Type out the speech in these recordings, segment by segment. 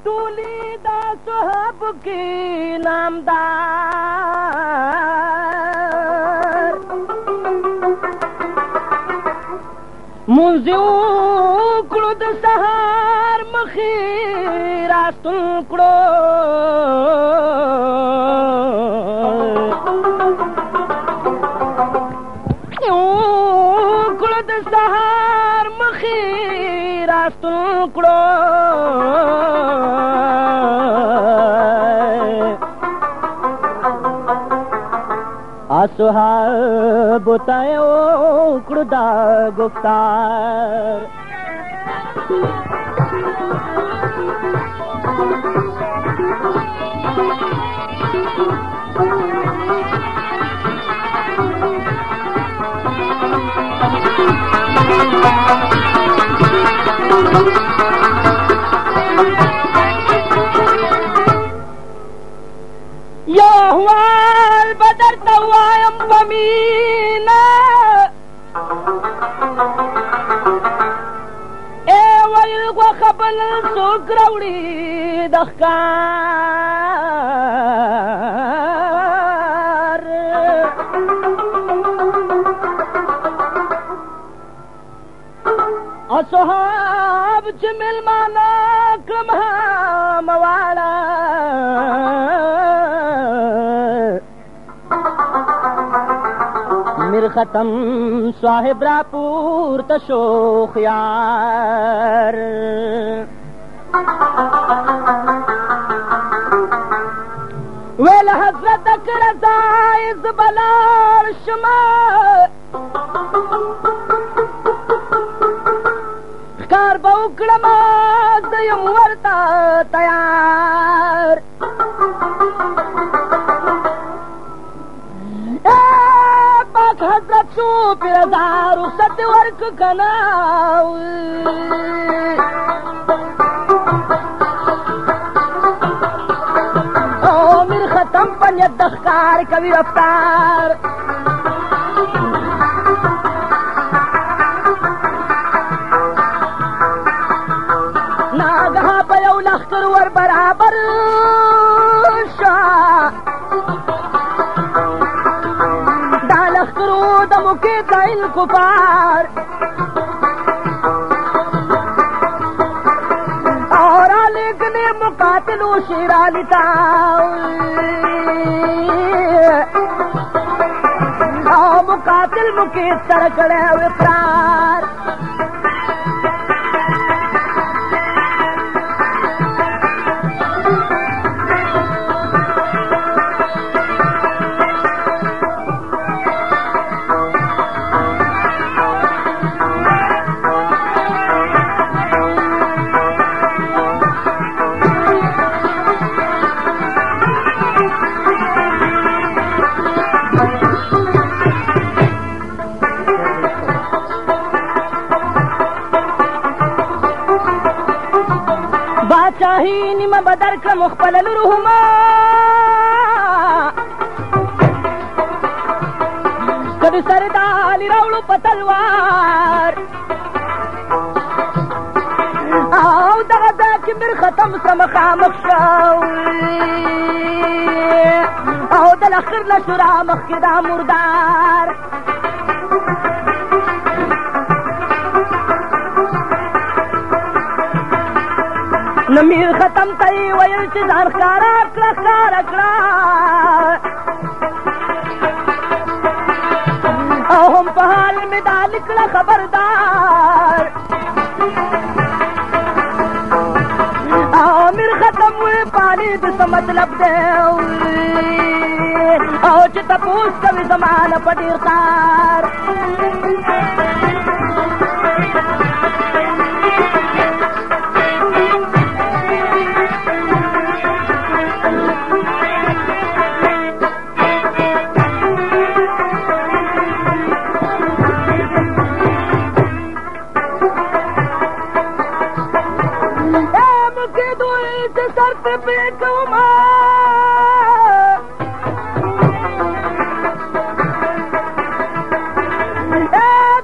टूली दा साहब की नामदार मुंजियो कुड़ सहार मखीरा सुकड़ो कुड़ सहार मखीरा सुकड़ो असहाब तयो कुड़ा गुफ्तार या हुआल बदर तवायम बमीना ए वैल को खबल सुग्रौड़ी दखकार असहाब जमिल माना क्रमहा मवाला मिर खतम साहिब रापूर तशोख यार वेल हजरत रजाइज बलाल शमा कार बउकड़मा दयम वर्ता तयार हजरत शू पिरदारू सतवर्क कनाव ओ मिर खतम पनियत दखकार कवि रफ्तार नागहा पयौ लख्तर वर बराबर शाह दमो के दाइल कुपार और लेखने मुकातिलो शेरा लिटाओ मुकातिल मुके तरकड़े विप्रार बादशाही निमा बदर का मुखबल रुहमा कभी सरदाली रावड़ो पतलवार आओ दादा कि मिर खत्म समखा आओ दल अखिर लशुरा मखदा मुर्दार नमीर खत्म तई वयल चिजार कारा अकड़ा हम पहाड़ में दालिकड़ा खबरदार आमिर खत्म हुए पानी बिस मतलब दे तपूस कभी जमान पटीरकार سے سر پہ پیکوما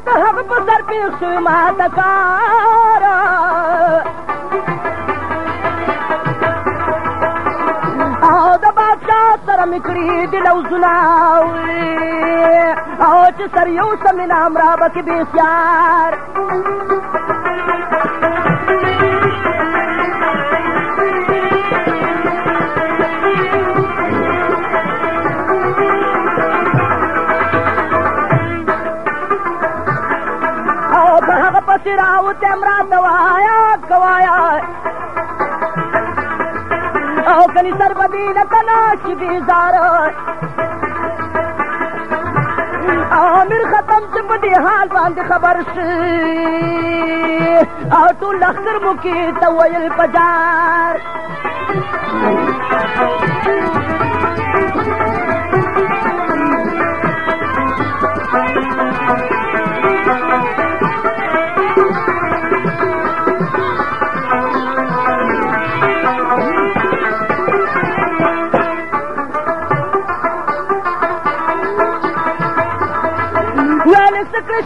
تو حق پہ سر پہ شما تکارا او د بادشاہ سره مکړي د لوزناوي او چې سر یو سم نام را بکې بسیار او په هغه پسې راوتم راته وایا کوایا او کلی سر بدیل تلاشی بیزار امیر ختم سے بدی حال باند خبر شی او تو لخر مکی تویل پجار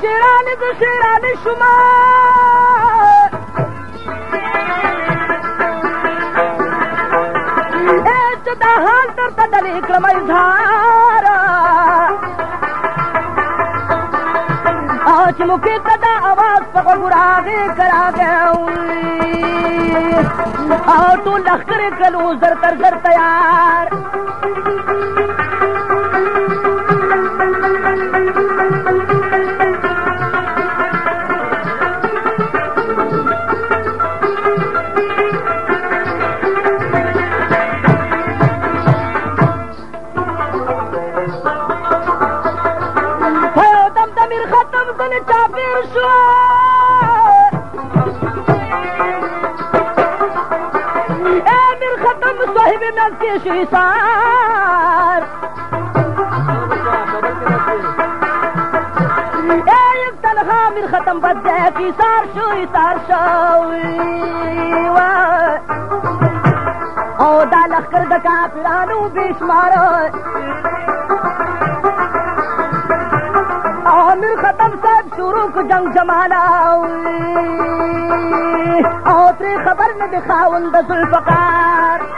شیرانی دو شیرانی شما ایچ دا حال در تدلی کرم اظهارا آج مکی تدا آواز پا گراغی کراغی آج تو لخکر کلو زر تر زر تیار چاپیر شو امیر ختم صاحب نفسی شیسار ایک تنها امیر ختم بدے کی سار شو او دا لخکر دا کافرانو بیشمار امیر ختم صاحب شروع کو جنگ جمالا او تری خبر نے دکھاون د ذوالفقار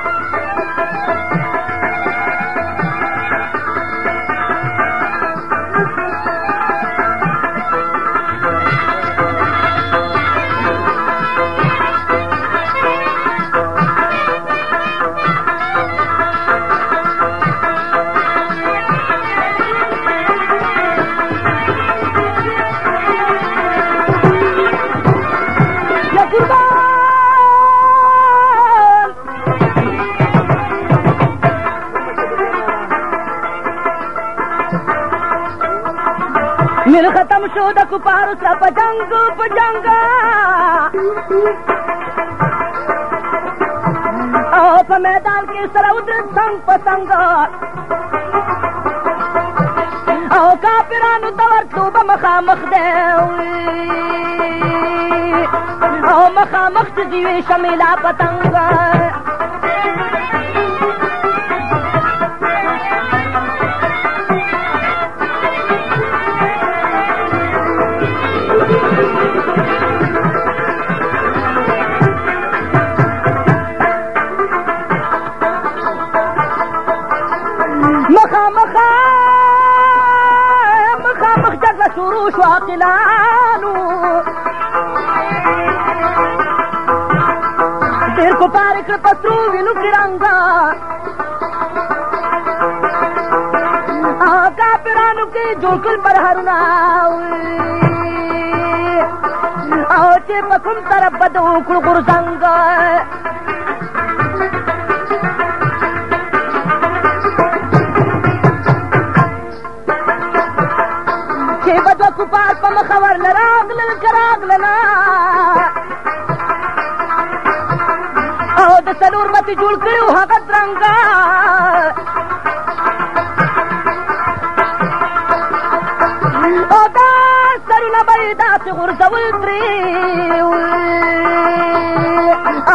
میر ختم شو د کفارو سره په جنګ او په میدان کې سره ودرېد څنګ په څنګ او کافرانو ته ورتوبه مخامخ دی او مخامخ چې دي وي شمیلا پتنګ مخامخ جګړه شروع شوه عاقلانو ډېر کفار یې کړه په سرو وینو کې رنګه کافرانو کې جوړ کړل پرهرونه او چې په کوم طرف به د وکړو غورځنګ چې به دوه کفار په مخه ورله راغلل که راغلله او د څلور متې جوړ کړي وو هغه درنګه او دا سرونه به یې داسې غورځول ترې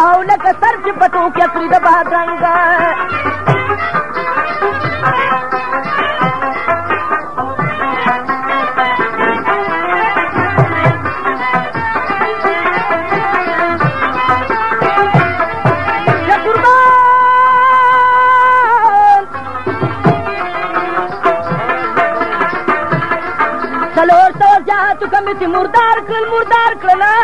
او لکه سر چې پټو کې کړی د بادرنګ څلور سوه زیاتو کمیټې مردار کړله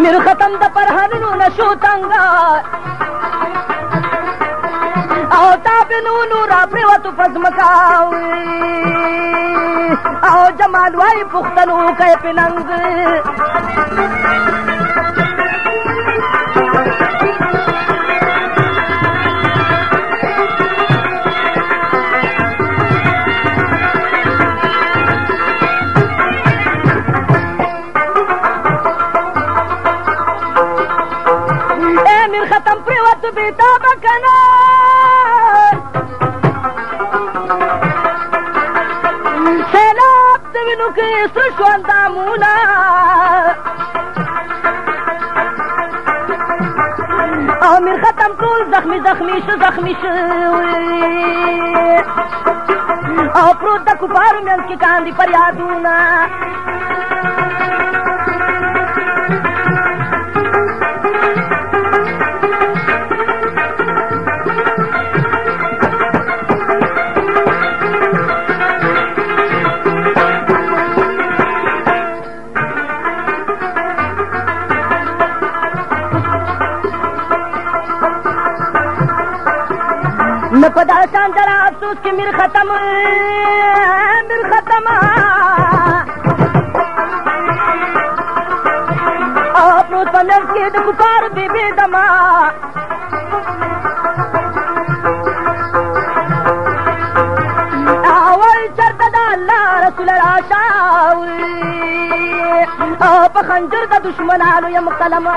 میر ختم د پرهرونو نشو تنګه او تابنونو را پرېوتو په ځمکه او جمال وایي پوښتنو کوي پې ننګ ختم پریوت بیتا بکنا سیلاب دوینو که سرشو اندامونا او میر ختم طول زخمی شو او پروت دا کفارو منز کی کاندی پر یادونا न पदा शान जरा अफसोस के मिर खत्म अपनों पलर के दुकार बेबे दमा आवल चरदा अल्लाह रसूल राशा आप खंजर का दुश्मन आलो यम कलमा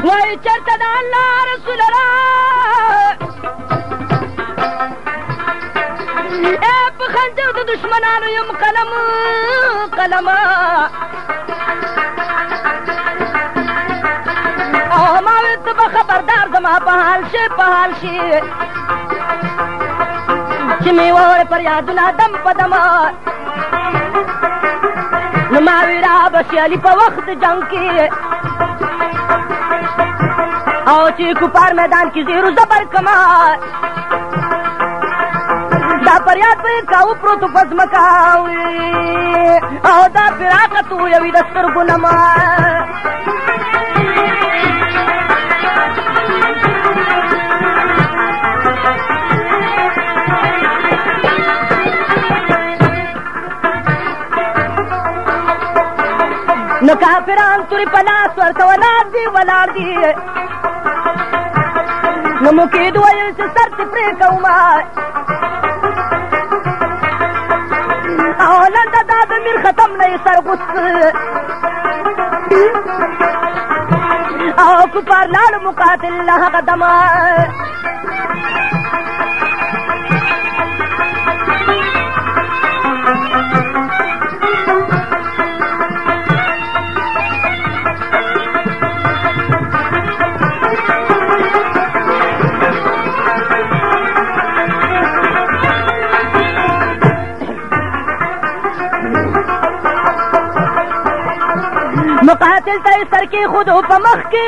वही चर्चा अल्लाह रसूल खंजर तो दुश्मनानो यम कलम मावित बखबरदार जमा पहाल शे चिमी वोड़े पर यादुना दम पदमा नुमावीरा बशी अली पर वक्त जंग की او چې کوپار میدان کې زیرو زبر کمال دا پریاد په کاو پروتو پزمکا او دا فراقت یوې د سترګو نما نو کافران تورې په لاس ورته ولاړ دي نو مکید ویل چې سر تی پری کوما او لنده دا د میر ختم نه سر غوست او کفار لاړو مقاتل له هغه دمه مقاتل ته سر کې خودو په مخ کې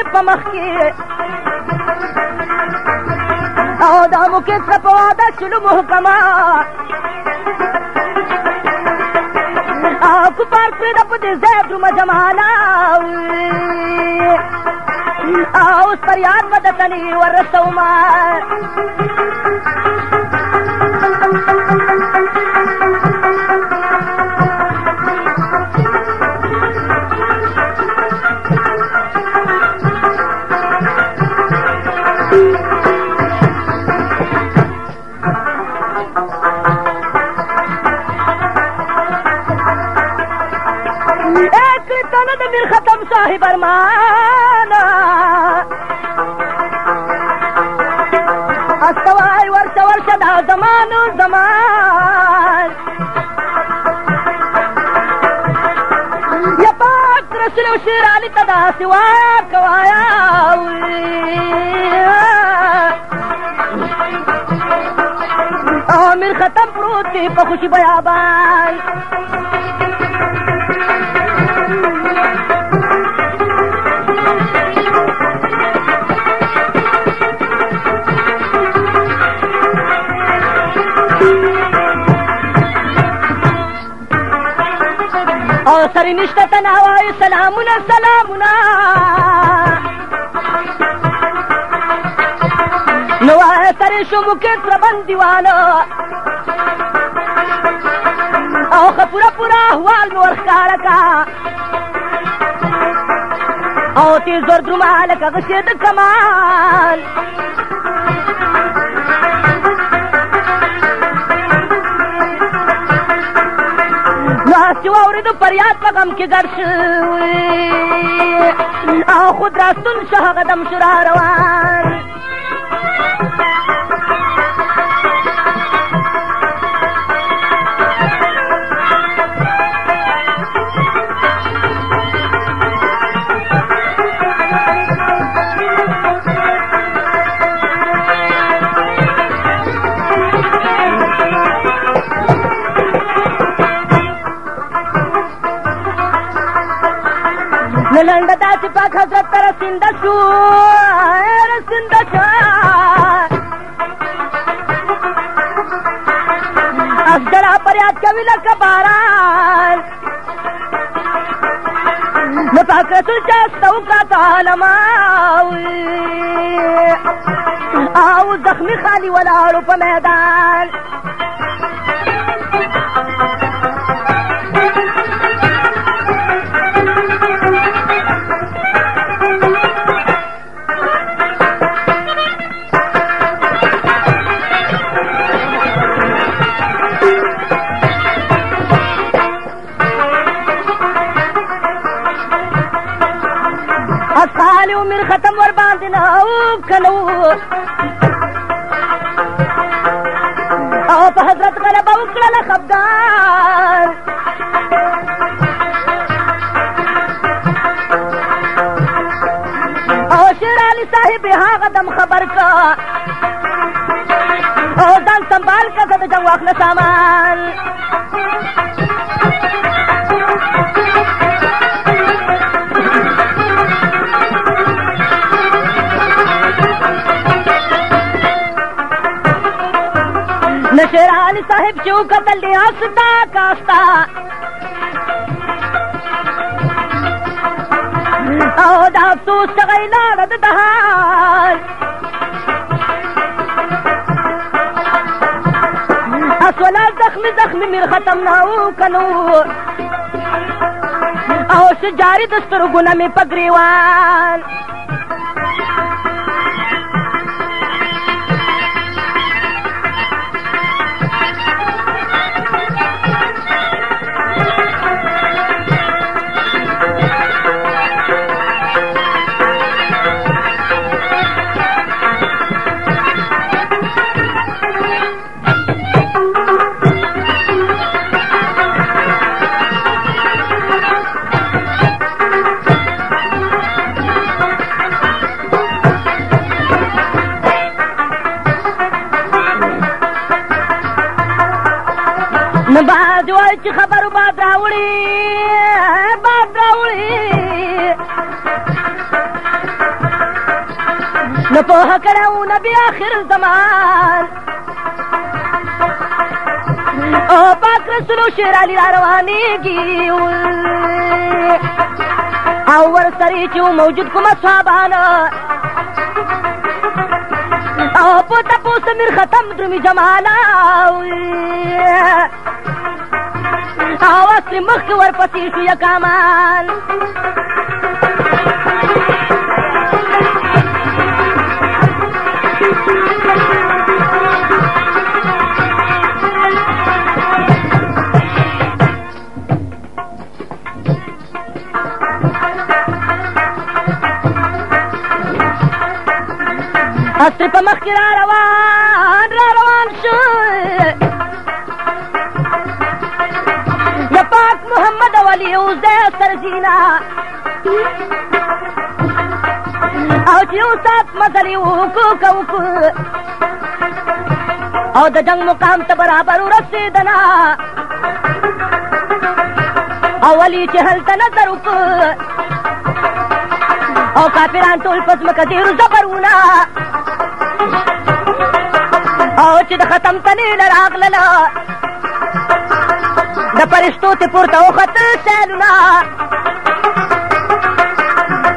او دا مو کې څه په واده شلو محکمه او کفار پرې د په دې ځای درومه جماله او اوس پر یاد به درته نه ورسومه د میر ختم صاحب ارمانا استوای ورشه دا زمان یا پاک رسول شیر علی تدا سوا کوایا میر ختم پروت دی په خوشی بیابان او سری نشته تناوای سلامونه نو سری شو مکت ربند دیوانا او پورا احوال نور خارکا او تیز ور درمالکا غشید کمال ناسی واورد پریاد پغم کی گرشوی او خود راستون شه قدم شرا روان نلند داسی پاک حضرت رسنده شو از جلا پریاد کوي لکه باران نو پاک رسول چاستو کا عالماوي او زخمی خالی ولاړو په میدان اصحالی میر ختم ور باندې نو کلو او په حضرت غلبه وکړله خفګان او شیر علي صاحب هغه دم خبر کا او ځان سنبال کا د جنګ واخله سامان نشیر علی صاحب چو قتل لیا ستا کاستا او دا افسوس چغی لارد دهان اسولا زخمی میر ختم ناو کنو او شجاری دسترگونه می پگریوان نباز وای چې خبرو باد راوړي نو پوهه کړو نبی آخر زمان او پاک رسول شیر علی را روانېږي او ورسره چې موجود کوم اصحابانه او په تپوس میر ختم درومي جمالا او اصري مخکې ورپسې شو یکامان اسری په مخ کې را روان شو د پاک محمد ولی اوزه سرزینا او چې یو ساعت مزلې وکړو او د جنگ مقام ته برابر ورسېدله او ولی چې هلته نظر وکړ او کافران ټول په ځمکه ډېر زبرونه او چې د ختم تنې نه راغلله د فرشتو ته پورته وختل سیلونه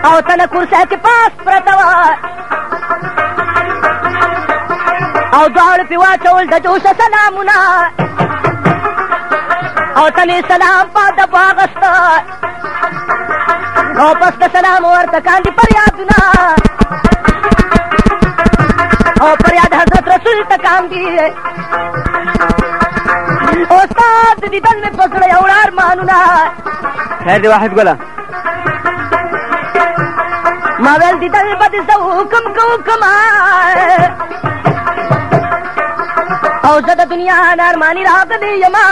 او تنه کرسۍ کې پاس پرته وه او دواړو پې واچول د جوشه سلامونه او تنې سلام پاته واغسته او پس د سلام ورته کاندي فریادونه او فریاد حضرت رسول ته کاندي استاد د دیدن مې په زړه یو ارمانونه خیر دی واحد ګله ما ویل دیدن به دې زه وکم او زه د دنیا نه ارماني راغلی یمه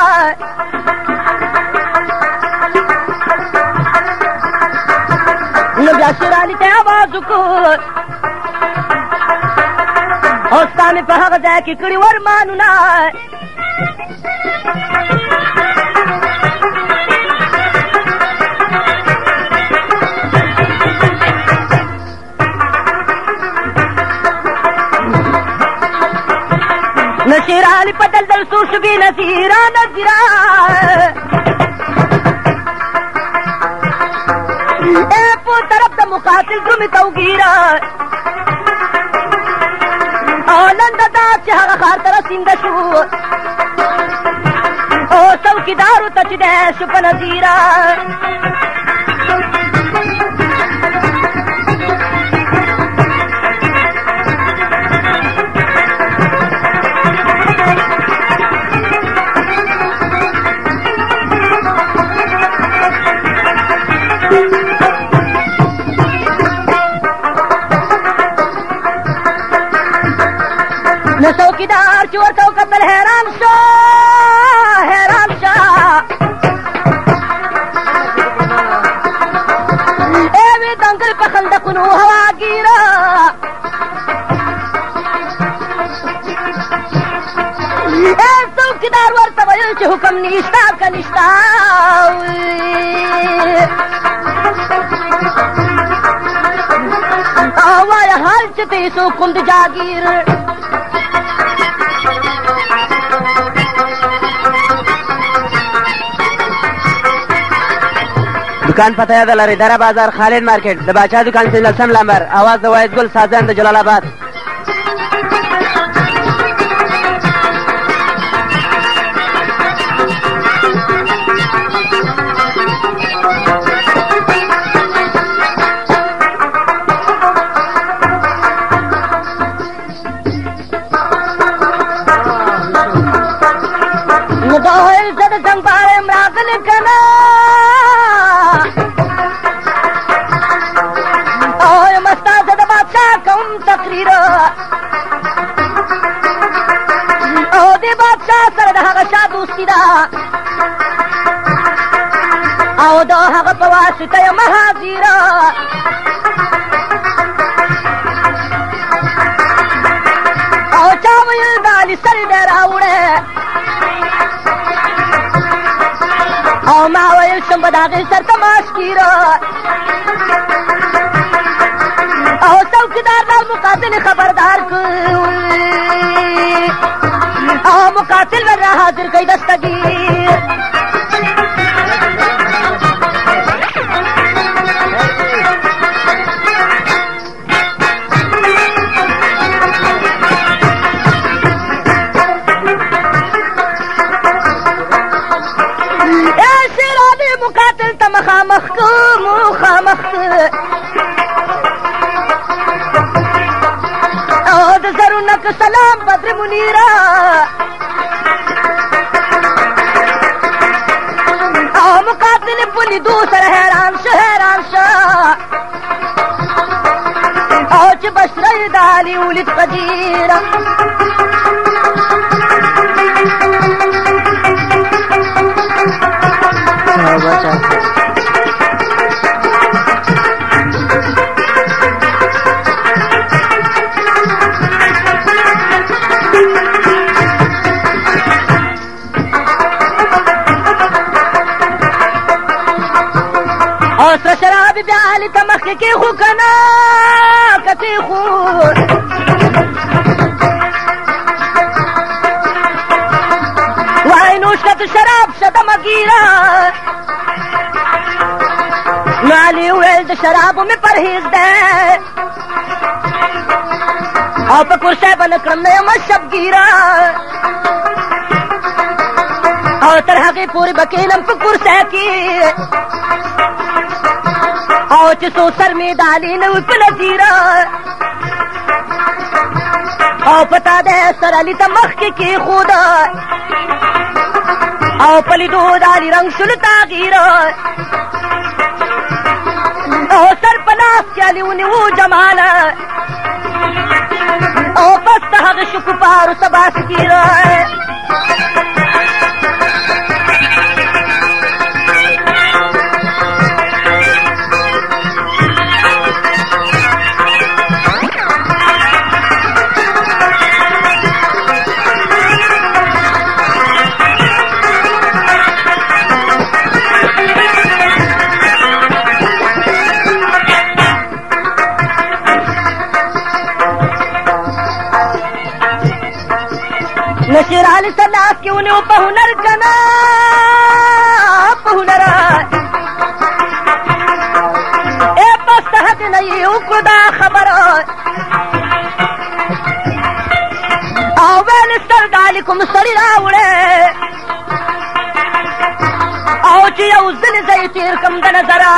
نو بیا شیراني ته آواز وکړو او ستا مې په هغه ځای کې کړي ورمانونه نو شیراني په دلدل سو شو بې نظیره په طرف د مقاتل درومې توګیره او لنډه دا چې هغه ښار ته رسینده شو او څوکیدارو ته چې دی شو په نظیره نو څوکیدار چې ورته وکتل حیران شو وی دنګل په خندقونو هواګیره څوکیدار ورته ویل چې حکم نشته که نشته وایه حال چې ته یې څوک کوم د جاګیر دکان پته یاده لرئ دره بازار خالد مارکیټ د باچا دکان 13 لمبر اواز د واحد ګل سازن د جلال آباد نو دا عزت څنګه بارم راغلی که نه تقریر او د بادشاہ سره د هغه شاه دوستي ده او د هغه په واسطه یم حاضره او چا ویل د علي سر دی راوړی او ما ویل شم به د هغې سر ته ماشکیره او څوکیدار دا مقاتل خبردار کړ او مقاتل ور را حاضر کړي دستګیر شیراني مقاتل ته مخامخ د زرونک سلام بدر منیرا او مقاتل پولی دو سر حیران شا او چې بشری د علي ولید قدیره او سره شراب بیا علي ته مخکې کېښو که نه که کېښو وای نوش که تو شراب شه د مګیره نو علي وویل د شرابو مې پرهیز دی او په کرسی به نه کړم نه یمه شبګیره او تر هغې پورې به کښېنم په کرسی کې او چې څو سر مې د علي نه وي په نظیره او پتا دی سر علي ته مخکې کېښوده او په لیدو د علي رنګ شول تغیره او سر په لاس کې علي ونیو جماله او پس د هغه شو کفارو سبا سکیره نشیر علي سلاس کې ونیو په هنر که نه په هنر ای بس د حد نه یې وکړو دا خبره او ویل ستر د علي کوم سړي راوړی او چې یو ځلې زه یې تېر کړم د نظره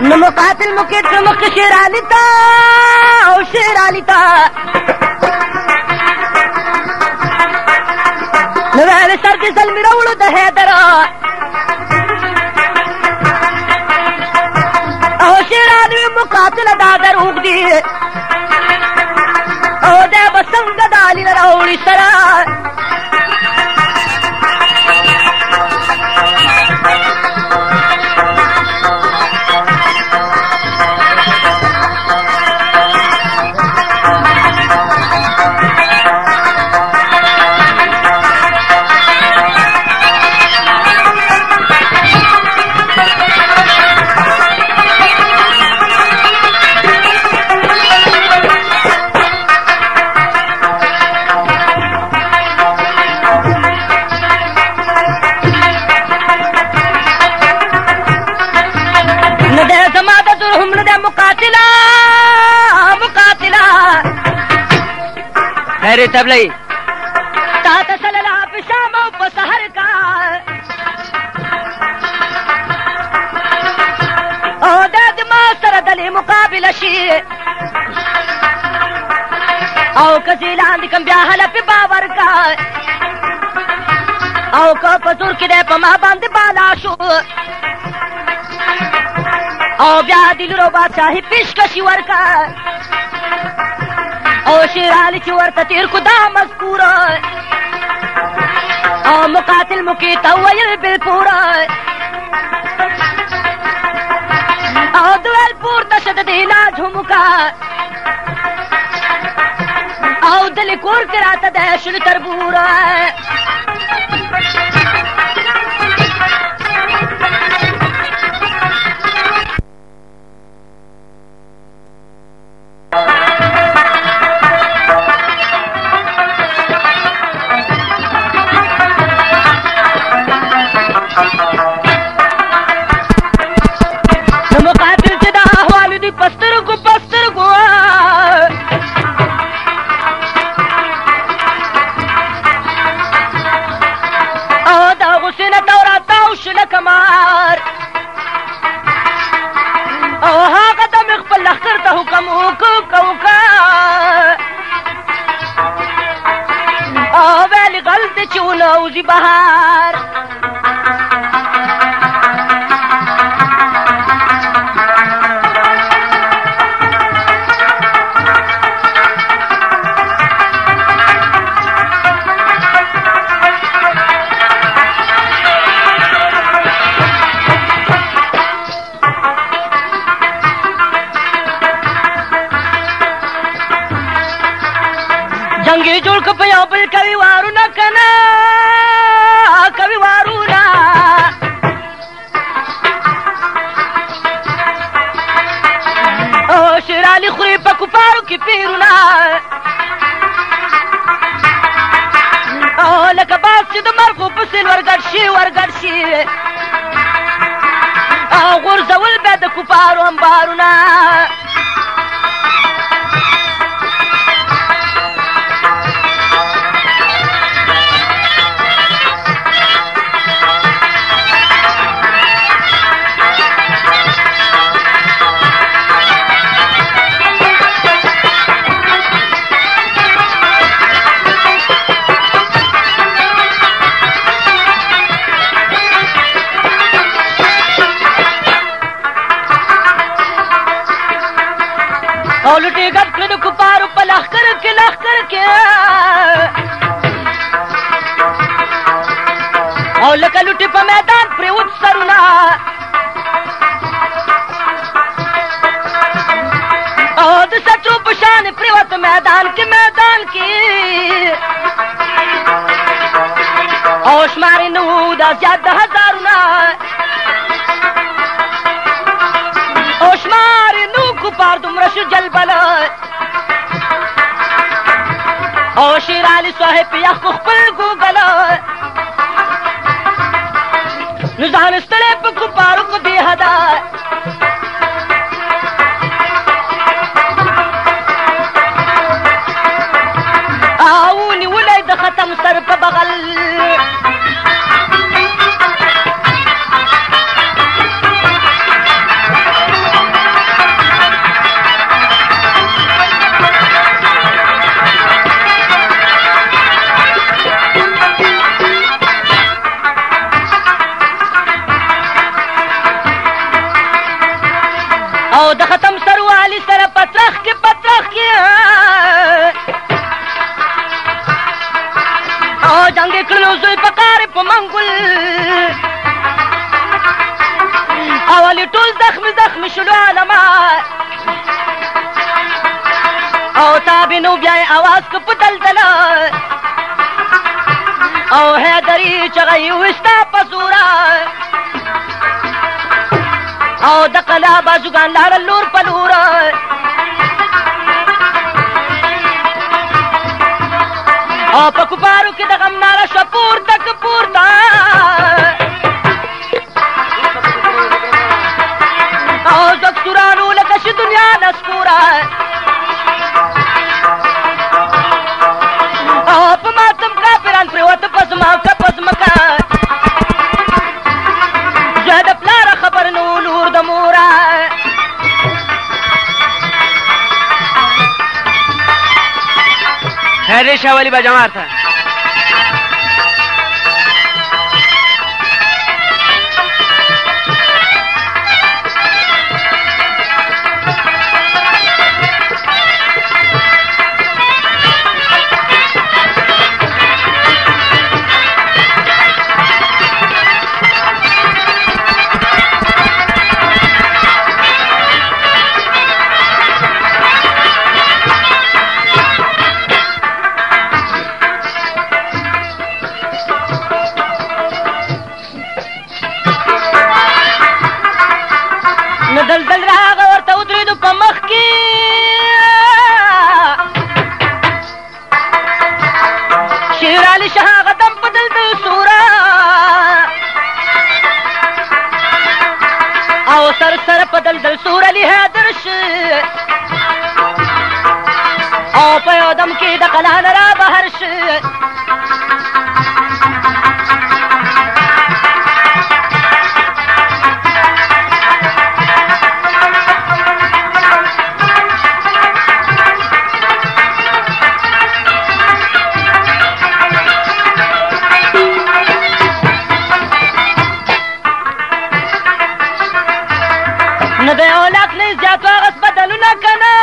نو مقاتل مکید که مخ شیر علی تا او شیر علی تا نو ویل سر کې زلمی راوړو د حیدر او شیر علی مقاتل دا دروغ دی او دی به څنګه د علي نه راوړي سره مقاتله مقاتله خیر تبلی تا ته سللا په شام او په سحر کا او دا د ما سره دلې مقابله شي او که زه لاندې کم بیا هله پې باور کا او که په زور کې دی په ما باندې بالا شو او بیا دلرو بادشاهي پیشکشي ورکه او شیر علي چې ورته تېر کو دا مذکوره او مقاتل مکې ته وویل بالپوره او دویل پورته شه د دې علاج هم وکړه او دلې کور کې راته دی شل تربوره چې ونوځي بهار جنگی جوړ که په یو بل کوي وارونه که نه کوي وارونه شیر علي خوري په کفارو کې پیرونه لکه باز چې د مرغو په سیل ورګډ شي ورګډ شي غورځول بیا د کفارو انبارونه او لوټې ګډ کړه د کفارو په لښکر کې لښکر کې او لکه لوټې په میدان پرېوت سرونه او د سټرو په شان پرېوت میدان کې میدان کې او شمار یې نه و دا زیات د هزارونه او شمار یې نه و کفار دومره شو جلبل او شیر علي صاحب یخ په خپل ګوګل نو ځان ستړی په کفارو په بې حده او ونیولی د ختم سر په بغل او د ختم سر والي سره پترخ کې پترخ کې او جنګ کړلو زوی په کار په منګل او علي ټول زخمي زخمي شلو عالمه او تابې نو بیا یې اواز که په دلدله او حیدري چغه یې وستا په زوره او د قلا بازوګان لاړل لور په لور او په کفارو کې د غم ناره شوه پورته که پورته او زکسورانو لکه شي دنیا نسکوره او په ماتم کافران پرېوته په ځمکه په ځمکه زه د پلاره خبر نو لور د موره خیر دی شاه ولی با جمار ته دلدل راغه ورته ودرېدو په مخ کې شیر علي شاه هغه دم په دلدل سوره او سر سر په دلدل سور علي حیدر شه او په یو دم کې د قلا نه را بهر شه یخنۍ زیاتو هغس بدلونه که نه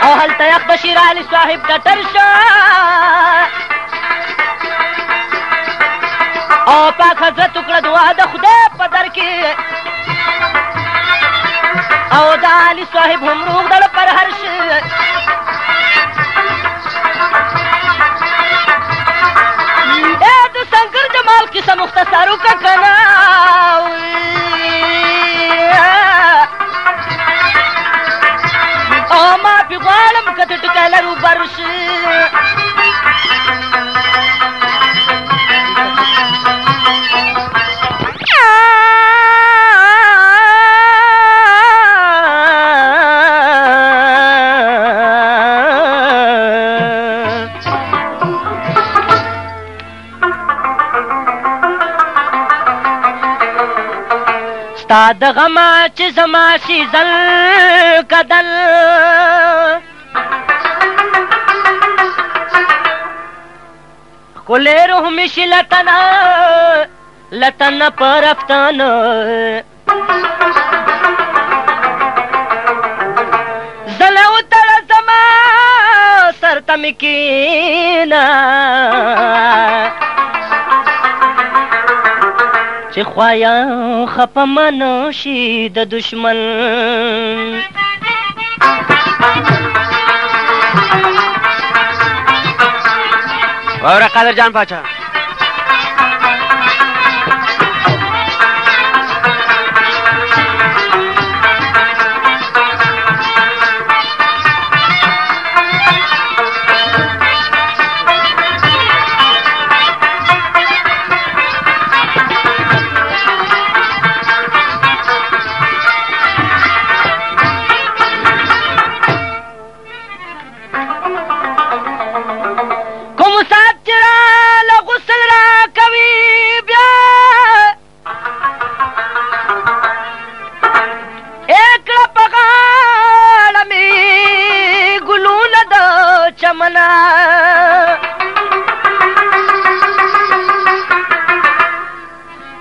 او هلته یخ د شیر علي صاحب ټټر شه او پاک حضرت وکړه دعا د خدای په در کې او د علي صاحب هم روغ دړ پر هر شه د سنگر جمال کیسه مختصر وکړه که نه او ما پې غواړم که د ټکی لرو بر شي ستا د غمه چې زما سیزل کدل ښکلی روح مې شي لتنه پر افغانه زله وتړه زما سر ته مې کښېنه چې خوایا خپه منو شي د دشمن واوره قادر جان پاچا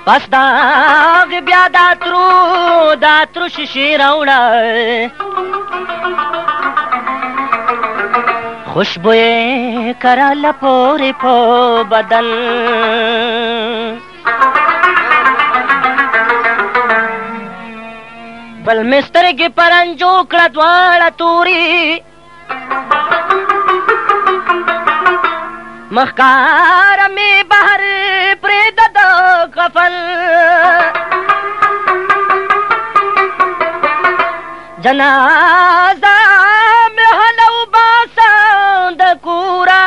پس داغ بیا داترو شیشې راوړه خوشبو یې کراله پورې په بدن بل مې سترګې پرنجو کړه دواړه تورې مخکاره مې بهر پرېږده د کفن جنازه مې هله وباسه د کوره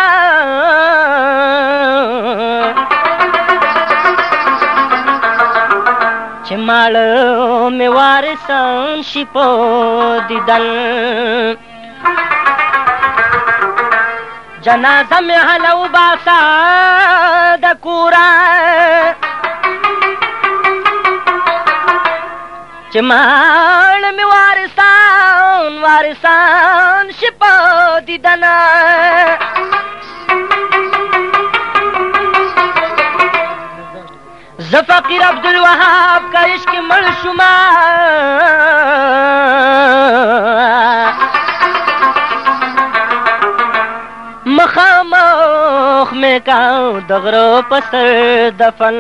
چې ماړه مې وارثان شي په دیدن جنازه مې هله وباسه د کوره چې ماړه مې وارثان شي په دیدنه زه فقیر عبدالوهاب کا عشق مړ شومه مخامخ مې کاو د غره په سر دفن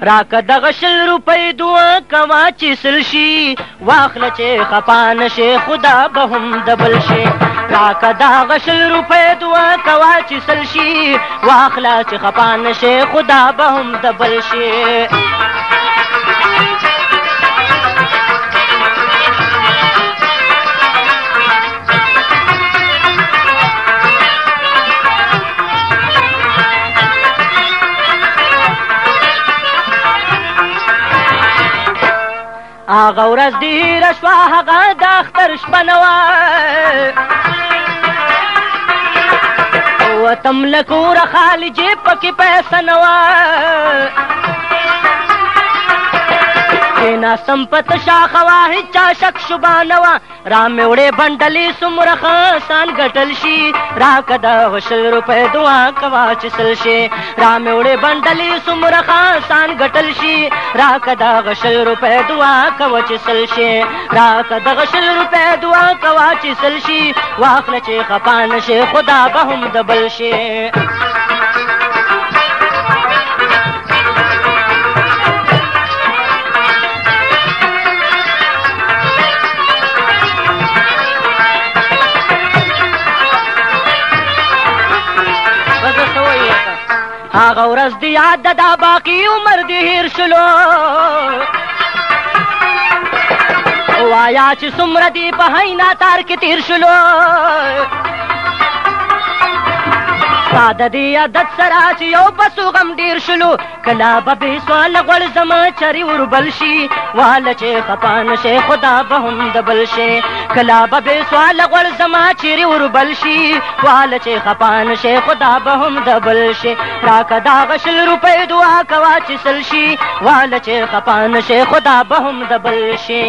راکه دغه 100 روپۍ دعا کوا چې سل شي واخله چې خفا نشې خدا به هم دبل شي راکه دغه 100 روپۍ دعا کوا چې سل شي واخله چې خفا نشې خدا به هم دبل شي هغه ورځ ډېره شوه هغه د اختر شپه نه وه وتم له کوره خالي جیب پکې پیسه نه وه کښېنه ناسم پت شاخوا هیچا شک شبانوا را مې وړې بنډلې څومره ښه آسان ګټل شي راکه دغه 100 روپۍ دعا کوه چې سل شي را مې وړې بنډلې څومره ښه آسان ګټل شي راکه دغه 100 روپۍ دعا کوه چې سل شي راکه دغه 100 روپۍ دعا کوه چې سل شي واخله چې خفا نه شي خدا به هم د بل شي هغه ورځ د یاد دا باقي عمر دې هېر شلو وایا چې څومره دې په حینا تار کې تېر شلو ستا د دې عادت سره چې یو بسو غم ډېر شلو کله به بې سواله غوړ زما چرې وربل شي واله چې خفا نه شي خدا به هم د بل شي کله به بې سواله غوړ زما چیرې وربل شي واله چې خفا نه شي خدا به هم د بل شي راکه دغه 100 روپۍ دعا کوه چې سل شي واله چې خفا نه شي خدا به هم د بل شي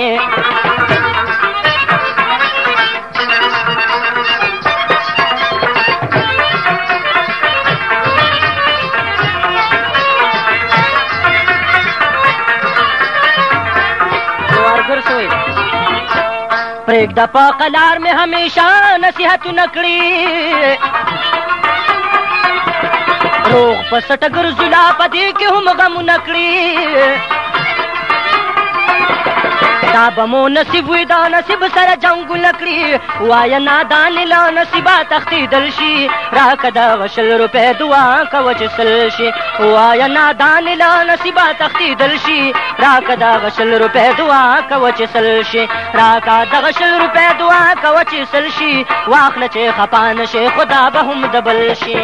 پرېږده په قلار مې همیشه نصیحتونه کړي روغ په سټه ګرځولا په دې کې هم غمونه کړي دا به مو نصیب وي دا نصیب سره جنګونه کړي وایه نادانې له نصیبه تښتېدل شي راکه دغه 100 روپۍ دعا کوه چې سل شي وایه نادانې له نصیبه تښتېدل شي راکه دغه 100 روپۍ دعا کوه چې سل شي راکه دغه 100 روپۍ دعا کوه چې سل شي واخله چې خفا نه شي خدا به هم د بل شي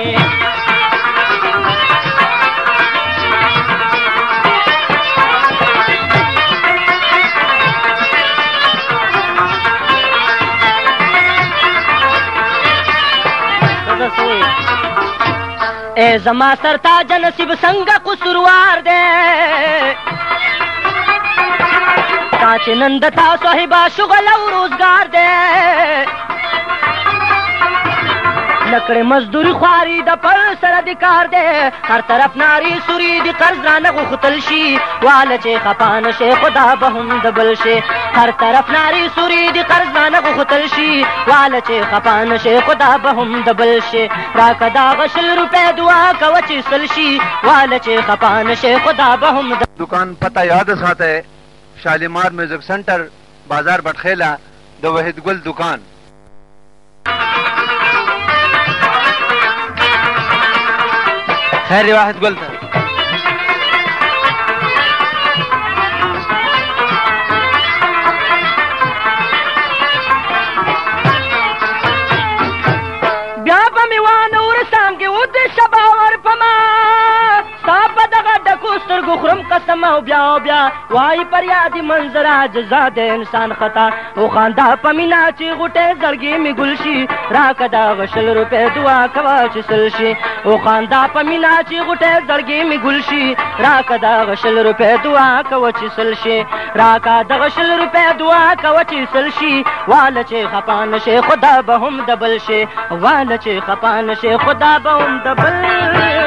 اے زما سرتاج نصیب څنګه قصوروار دی تا چې نن د تا صاحبه شغل او روزګار دی لکړې مزدوري خواري د پر سره د کار دی هر طرف ناري سوري د قرض رانه غوښتل شي واله چې خفا نه شي خدا به هم د بل شي هر طرف ناري سوري د قرض رانه غوښتل شي واله چې خفا نه شي خدا به هم د بل شي راکه دغه 100 روپۍ دعا کوه چې سل شي واله چې خفا نه شي خدا به هم د دکان پتہ یاد ساته شالیمار میوزک سنٹر بازار بٹخیلا د وحید ګل دکان خیر دی واحد ګل ته بیا به مې وانه ورسام کې و د شبا ورپما ستا په دغه ډکو سترګو خورم قسم او بیا وایي پر یادې منظره جزا د انسان خطا او خاندا په مینا چې غوټې زړګي مې ګل شي راکه دغه 100 روپۍ دعا کوه چې سل شي او خاندا په مینا چې غوټې زړګي مې ګل شي راکه دغه 100 روپۍ دعا کوه چې سل شي راکه دغه 100 روپۍ دعا کوه چې سل شي واله چې خفا نه شي خدا به هم د بل شي واله چې خفا نه شي خدا به هم د بل